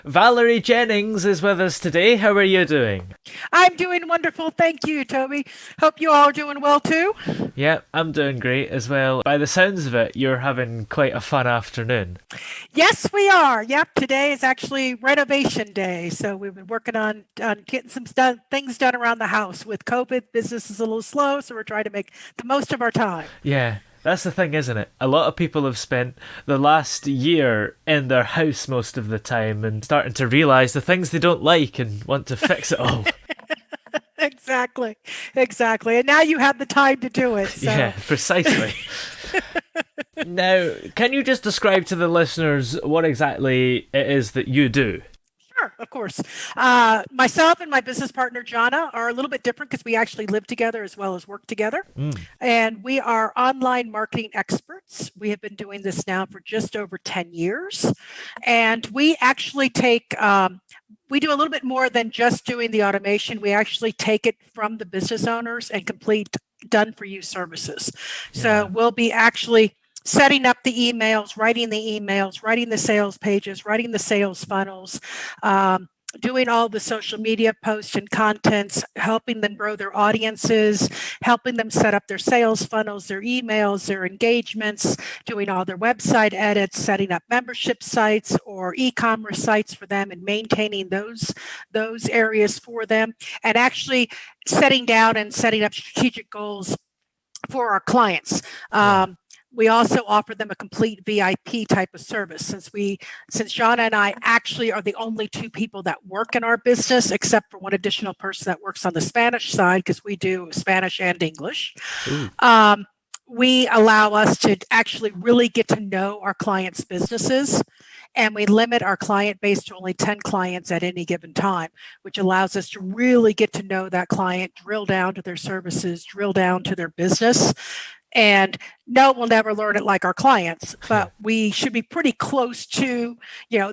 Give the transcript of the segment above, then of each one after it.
Valerie Jennings is with us today. How are you doing? I'm doing wonderful. Thank you, Toby. Hope you all are doing well too. Yeah, I'm doing great as well. By the sounds of it, you're having quite a fun afternoon. Yes, we are. Yep, today is actually renovation day. So we've been working on getting things done around the house. With COVID, business is a little slow, so we're trying to make the most of our time. Yeah, that's the thing, isn't it? A lot of people have spent the last year in their house most of the time and starting to realise the things they don't like and want to fix it all. Exactly. Exactly. And now you have the time to do it. Yeah, So precisely. Now, can you just describe to the listeners what exactly it is that you do? sure, of course. Myself and my business partner, Johanna, are a little bit different because we actually live together as well as work together. Mm, And we are online marketing experts. We have been doing this now for just over 10 years. And we actually we do a little bit more than just doing the automation. We actually take it from the business owners and complete done for you services. So yeah, we'll be actually setting up the emails, writing the sales pages, writing the sales funnels, um, doing all the social media posts and contents, helping them grow their audiences, helping them set up their sales funnels, their emails, their engagements, doing all their website edits, setting up membership sites or e-commerce sites for them and maintaining those areas for them, and actually setting down and setting up strategic goals for our clients. yeah. We also offer them a complete VIP type of service since Johnna and I actually are the only two people that work in our business, except for one additional person that works on the Spanish side because we do Spanish and English. Ooh, Um, we allow us to actually really get to know our clients' businesses, and we limit our client base to only 10 clients at any given time, which allows us to really get to know that client, drill down to their services, drill down to their business. And no, we'll never learn it like our clients, yeah. but we should be pretty close to,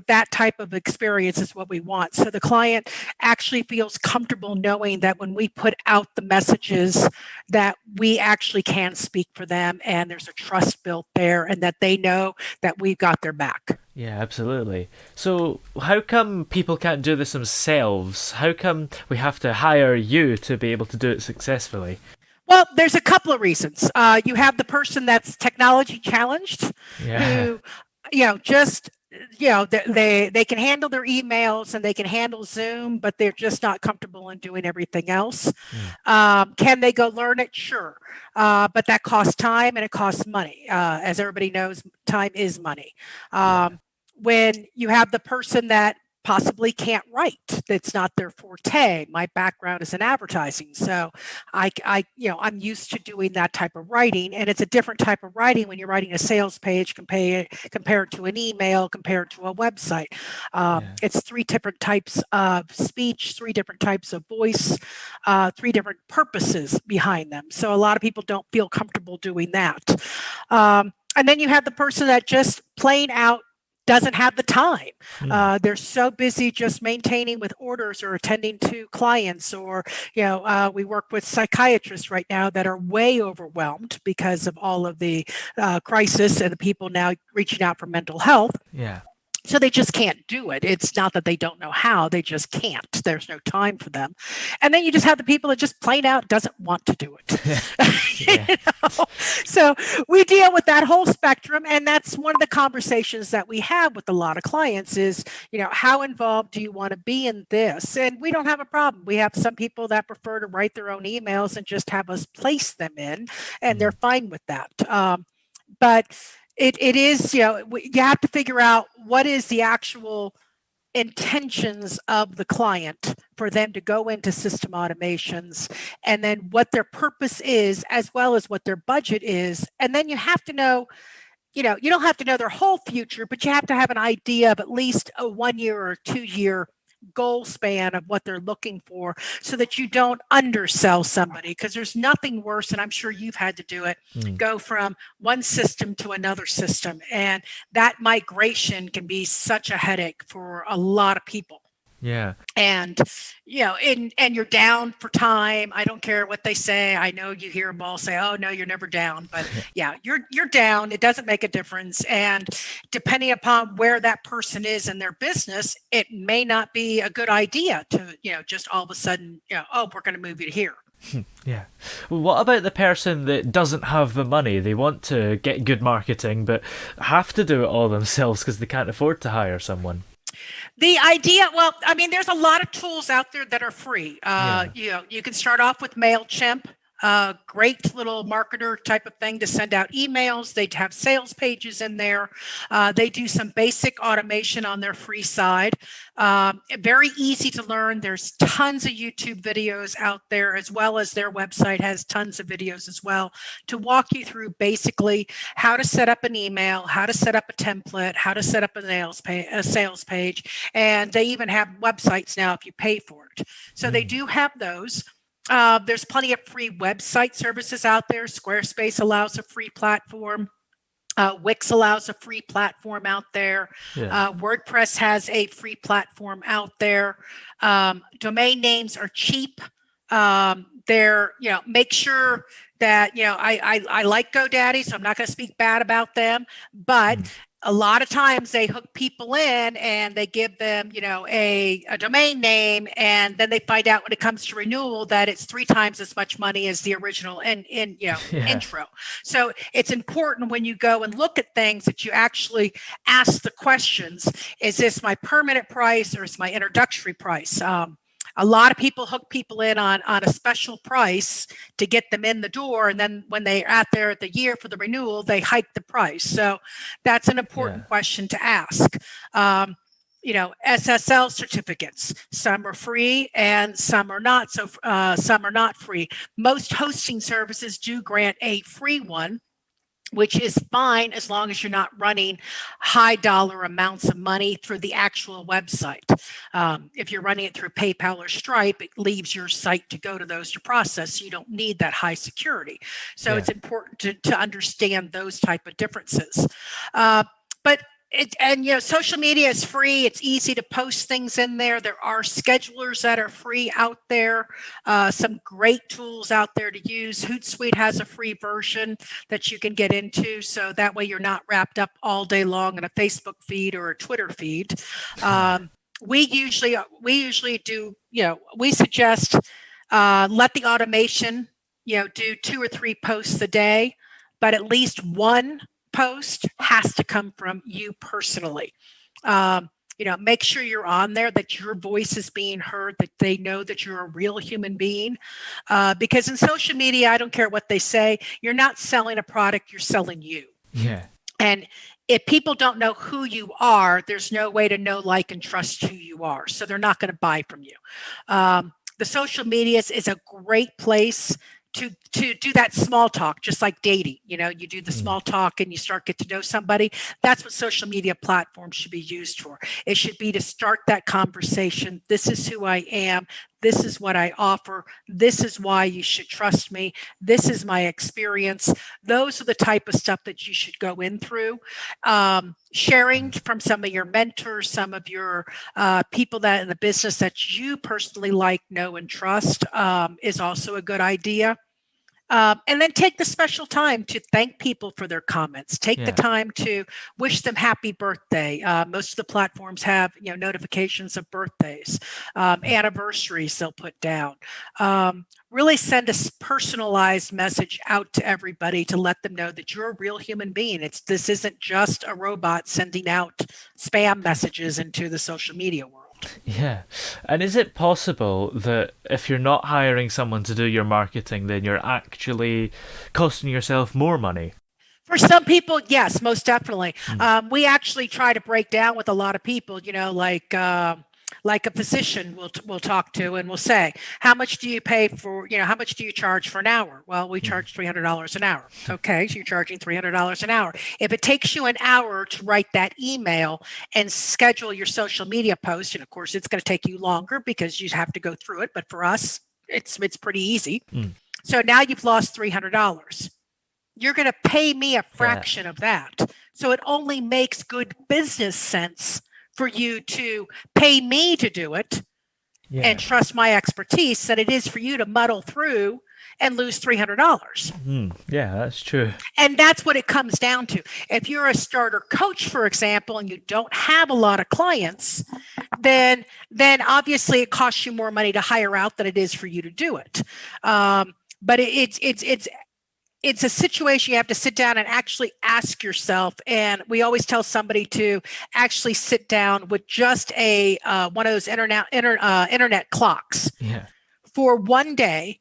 that type of experience is what we want. So the client actually feels comfortable knowing that when we put out the messages that we actually can speak for them and there's a trust built there and that they know that we've got their back. Yeah, absolutely. So, how come people can't do this themselves? How come we have to hire you to be able to do it successfully? Well, there's a couple of reasons. You have the person that's technology challenged, Yeah, who, just they can handle their emails and they can handle Zoom, but they're just not comfortable in doing everything else. mm, Can they go learn it? Sure, but that costs time and it costs money. As everybody knows, time is money. yeah, Um, when you have the person that possibly can't write, that's not their forte. My background is in advertising, so I'm used to doing that type of writing, and it's a different type of writing when you're writing a sales page compared to an email, compared to a website. yeah, It's three different types of speech, three different types of voice, three different purposes behind them. So a lot of people don't feel comfortable doing that. And then you have the person that just plain out doesn't have the time. mm, They're so busy just maintaining with orders or attending to clients, or we work with psychiatrists right now that are way overwhelmed because of all of the crisis and the people now reaching out for mental health. yeah, So they just can't do it. It's not that they don't know how, they just can't. There's no time for them. And then you just have the people that just plain out doesn't want to do it. yeah, you know? So we deal with that whole spectrum, and that's one of the conversations that we have with a lot of clients is, how involved do you want to be in this? And we don't have a problem. We have some people that prefer to write their own emails and just have us place them in, and they're mm, fine with that. But it is, you have to figure out what is the actual intentions of the client for them to go into system automations, and then what their purpose is as well as what their budget is. And then you have to know, you don't have to know their whole future, but you have to have an idea of at least a 1 year or 2 year goal span of what they're looking for, so that you don't undersell somebody, because there's nothing worse, and I'm sure you've had to do it, mm. go from one system to another system, and that migration can be such a headache for a lot of people. Yeah. And and you're down for time. I don't care what they say. I know you hear them all say, oh no, you're never down, but yeah, you're down. It doesn't make a difference. And depending upon where that person is in their business, it may not be a good idea to just all of a sudden, oh, we're going to move you to here. Yeah. Well, what about the person that doesn't have the money? They want to get good marketing, but have to do it all themselves because they can't afford to hire someone. The idea, well, I mean, there's a lot of tools out there that are free. Yeah. You can start off with MailChimp, great little marketer type of thing to send out emails. They have sales pages in there. They do some basic automation on their free side. Very easy to learn. There's tons of YouTube videos out there, as well as their website has tons of videos as well to walk you through basically how to set up an email, how to set up a template, how to set up a sales page. And they even have websites now if you pay for it. So they do have those. There's plenty of free website services out there. Squarespace allows a free platform. Wix allows a free platform out there. Yeah. WordPress has a free platform out there. Domain names are cheap. They're, make sure that, I like GoDaddy, so I'm not going to speak bad about them, but a lot of times they hook people in and they give them, a domain name, and then they find out when it comes to renewal that it's 3 times as much money as the original intro. So it's important when you go and look at things that you actually ask the questions: is this my permanent price or is my introductory price? A lot of people hook people in on a special price to get them in the door, and then when they're out there at the year for the renewal, they hike the price. So that's an important question to ask. SSL certificates. Some are free and some are not. So some are not free. Most hosting services do grant a free one, which is fine as long as you're not running high dollar amounts of money through the actual website. If you're running it through PayPal or Stripe, it leaves your site to go to those to process. So you don't need that high security. So it's important to understand those type of differences. But social media is free. It's easy to post things in there. There are schedulers that are free out there. Some great tools out there to use. Hootsuite has a free version that you can get into, so that way you're not wrapped up all day long in a Facebook feed or a Twitter feed. We usually do. We suggest let the automation do 2 or 3 posts a day, but at least one post has to come from you personally. Make sure you're on there, that your voice is being heard, that they know that you're a real human being. Because in social media, I don't care what they say, you're not selling a product, you're selling you. Yeah. And if people don't know who you are, there's no way to know, like, and trust who you are. So they're not going to buy from you. The social media is a great place to do that small talk, just like dating. You do the small talk and you start get to know somebody. That's what social media platforms should be used for. It should be to start that conversation. This is who I am. This is what I offer. This is why you should trust me. This is my experience. Those are the type of stuff that you should go in through. Sharing from some of your mentors, some of your people that in the business that you personally like, know, and trust is also a good idea. And then take the special time to thank people for their comments. Take the time to wish them happy birthday. Most of the platforms have notifications of birthdays, anniversaries they'll put down. Really send a personalized message out to everybody to let them know that you're a real human being. This isn't just a robot sending out spam messages into the social media world. Yeah. And is it possible that if you're not hiring someone to do your marketing, then you're actually costing yourself more money? For some people, yes, most definitely. We actually try to break down with a lot of people, like a physician we'll talk to and we'll say, how much do you pay for, how much do you charge for an hour? Well, we charge $300 an hour. Okay, so you're charging $300 an hour. If it takes you an hour to write that email and schedule your social media post, and of course it's going to take you longer because you have to go through it, but for us, it's pretty easy. So now you've lost $300. You're going to pay me a fraction of that. So it only makes good business sense for you to pay me to do it Yeah. and trust my expertise than it is for you to muddle through and lose $300. Yeah, that's true. And that's what it comes down to. If you're a starter coach, for example, and you don't have a lot of clients, then obviously it costs you more money to hire out than it is for you to do it. But it's a situation you have to sit down and actually ask yourself. And we always tell somebody to actually sit down with just a one of those internet clocks Yeah. for one day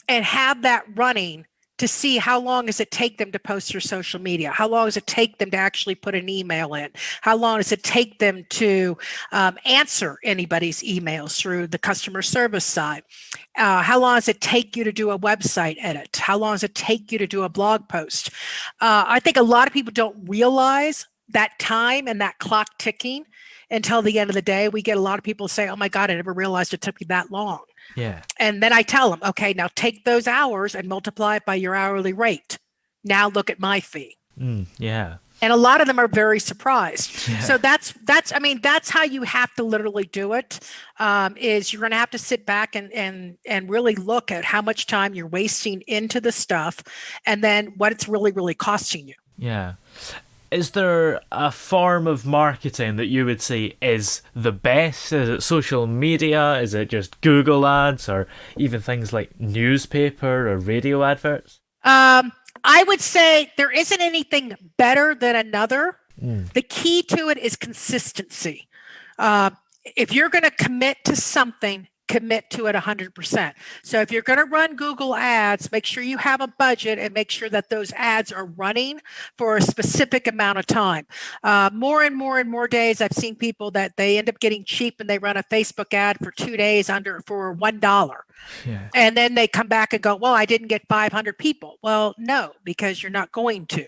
and have that running to see how long does it take them to post their social media? How long does it take them to actually put an email in? How long does it take them to answer anybody's emails through the customer service side? How long does it take you to do a website edit? How long does it take you to do a blog post? I think a lot of people don't realize that time and that clock ticking until the end of the day. We get a lot of people say, oh my God, I never realized it took me that long. Yeah. And then I tell them, okay, now take those hours and multiply it by your hourly rate. Now look at my fee. Yeah. And a lot of them are very surprised. Yeah. So that's how you have to literally do it. Is you're going to have to sit back and really look at how much time you're wasting into the stuff, and then what it's really, really costing you. Yeah. Is there a form of marketing that you would say is the best? Is it social media? Is it just Google ads, or even things like newspaper or radio adverts? I would say there isn't anything better than another. The key to it is consistency. If you're going to commit to something, commit to it 100%. So if you're going to run Google ads, make sure you have a budget and make sure that those ads are running for a specific amount of time. More and more days, I've seen people that they end up getting cheap and they run a Facebook ad for 2 days for $1. Yeah. And then they come back and go, well, I didn't get 500 people. Well, no, because you're not going to.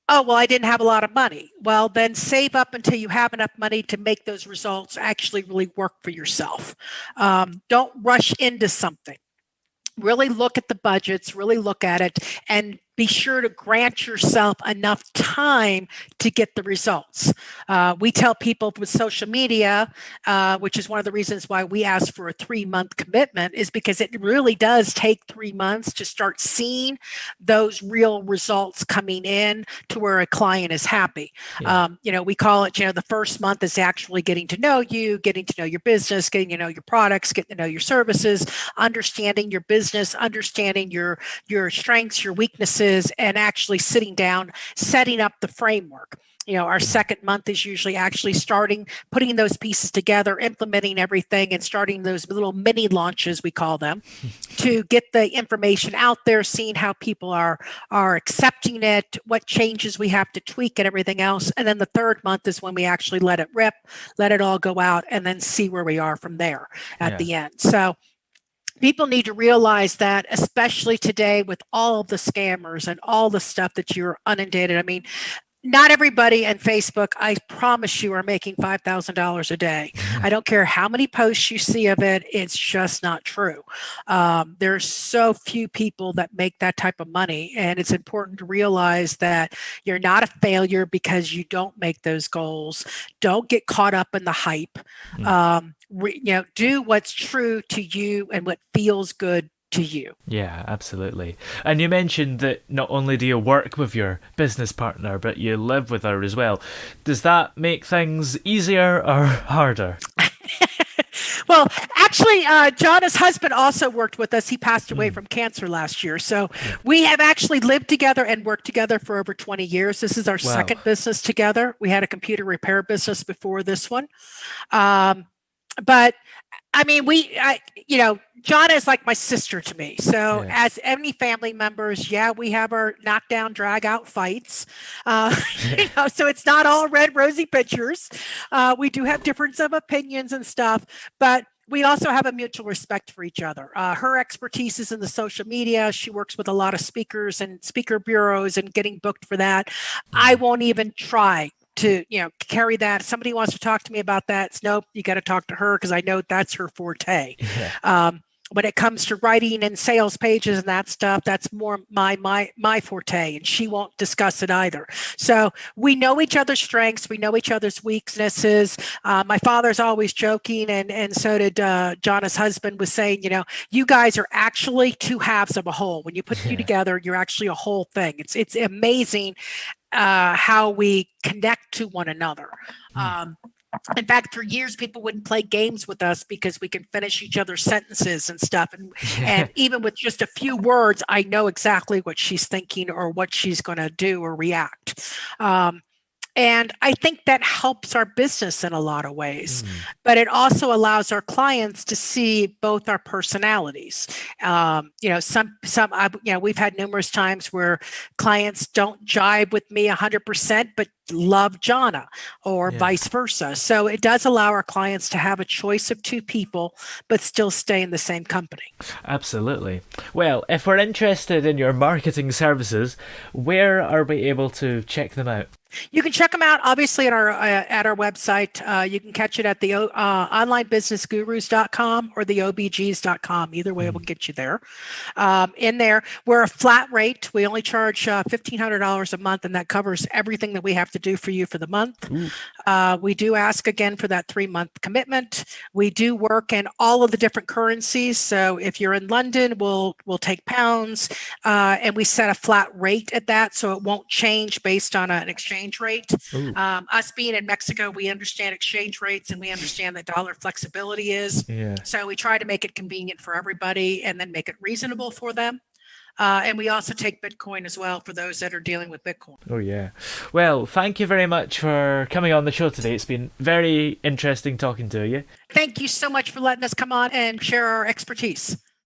Oh, well, I didn't have a lot of money. Well, then save up until you have enough money to make those results actually really work for yourself. Don't rush into something. Really look at the budgets, really look at it, and be sure to grant yourself enough time to get the results. We tell people with social media, which is one of the reasons why we ask for a 3-month commitment, is because it really does take 3 months to start seeing those real results coming in to where a client is happy. Yeah. We call it, the first month is actually getting to know you, getting to know your business, getting to know your products, getting to know your services, understanding your business, understanding your strengths, your weaknesses, and actually sitting down, setting up the framework. Our second month is usually actually starting, putting those pieces together, implementing everything, and starting those little mini launches, we call them, to get the information out there, seeing how people are accepting it, what changes we have to tweak and everything else. And then the third month is when we actually let it rip, let it all go out, and then see where we are from there at the end. So people need to realize that, especially today with all of the scammers and all the stuff that you're inundated. I mean, not everybody on Facebook, I promise you, are making $5,000 a day. I don't care how many posts you see of it. It's just not true. There's so few people that make that type of money. And it's important to realize that you're not a failure because you don't make those goals. Don't get caught up in the hype. Do what's true to you and what feels good to you. Yeah, absolutely. And you mentioned that not only do you work with your business partner, but you live with her as well. Does that make things easier or harder? Well, actually, Johnna's husband also worked with us. He passed away from cancer last year. So we have actually lived together and worked together for over 20 years. This is our second business together. We had a computer repair business before this one. But I mean, Johanna is like my sister to me. So as any family members, we have our knockdown, drag out fights. So it's not all red, rosy pictures. We do have difference of opinions and stuff, but we also have a mutual respect for each other. Her expertise is in the social media. She works with a lot of speakers and speaker bureaus and getting booked for that. I won't even try to carry that. If somebody wants to talk to me about that, nope, you got to talk to her because I know that's her forte. when it comes to writing and sales pages and that stuff, that's more my forte, and she won't discuss it either. So we know each other's strengths, we know each other's weaknesses. My father's always joking, and so did Johnna's husband, was saying, you guys are actually two halves of a whole. When you put you Yeah. together, you're actually a whole thing. It's amazing how we connect to one another. Mm. In fact, for years, people wouldn't play games with us because we can finish each other's sentences and stuff. And Yeah. even with just a few words, I know exactly what she's thinking or what she's going to do or react. And I think that helps our business in a lot of ways, Mm. but it also allows our clients to see both our personalities. We've had numerous times where clients don't jibe with me 100%, but love Johnna, or Yeah. vice versa. So it does allow our clients to have a choice of two people, but still stay in the same company. Absolutely. Well, if we're interested in your marketing services, where are we able to check them out? You can check them out, obviously, at our website. You can catch it at the onlinebusinessgurus.com or the obgs.com. Either way, will Mm. get you there. In there, we're a flat rate. We only charge $1,500 a month, and that covers everything that we have to do for you for the month. Ooh. We do ask again for that 3-month commitment. We do work in all of the different currencies. So if you're in London, we'll take pounds, and we set a flat rate at that, so it won't change based on an exchange rate. Ooh. Us being in Mexico, we understand exchange rates and we understand that dollar flexibility is. Yeah. So we try to make it convenient for everybody and then make it reasonable for them. And we also take Bitcoin as well for those that are dealing with Bitcoin. Oh, yeah. Well, thank you very much for coming on the show today. It's been very interesting talking to you. Thank you so much for letting us come on and share our expertise.